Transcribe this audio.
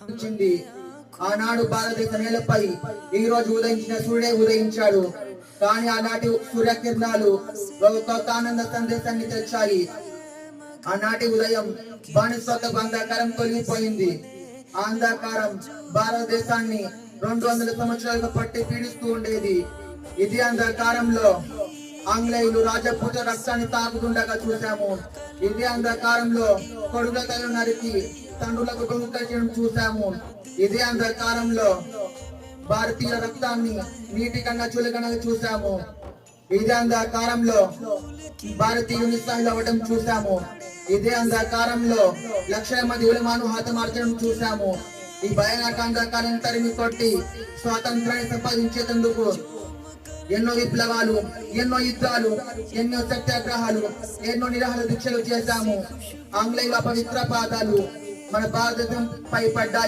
వచ్చింది. ఆనాడు భారతదేశ నేలపై ఈ రోజు ఉదయించిన సూర్యుడే ఉదయించాడు. కానీ ఆనాటి సూర్యకిరణాలు ఒక కొత్త ఆనంద సందేశాన్ని తెచ్చాయి. ఆనాటి ఉదయం బానిసత్వ అంధకారం తొలగిపోయింది. ఆ అంధకారం భారతదేశాన్ని 200 సంవత్సరాలుగా పట్టి పీడిస్తూ ఉండేది. ఇది అంధకారంలో ఆంగ్లేయులు రాజపుత్ర రక్తాన్ని తాగుతుండగా చూసాము. ఇదే అంధకారంలో కొడుకుల తల నరికి తండ్రులకు బహుకరించడం చూసాము. ఇదే అంధకారంలో భారతీయ రక్తాన్ని నీటి కన్నా చులకనగా చూసాము. ఇదే అంధకారంలో భారతీయులు నిస్సహాయులు అవ్వడం చూసాము. ఇదే అంధకారంలో లక్షల మంది ఉలమాను హతమార్చడం చూసాము. ఈ భయానక అంధకారం తరిమి కొట్టి స్వాతంత్రాన్ని సంపాదించేందుకు ఎన్నో విప్లవాలు, ఎన్నో యుద్ధాలు, ఎన్నో సత్యాగ్రహాలు, ఎన్నో నిరాహార దీక్షలు చేశాము. ఆంగ్లేయుల పవిత్ర పాదాలు మన భారతదేశంపై పడ్డాయి.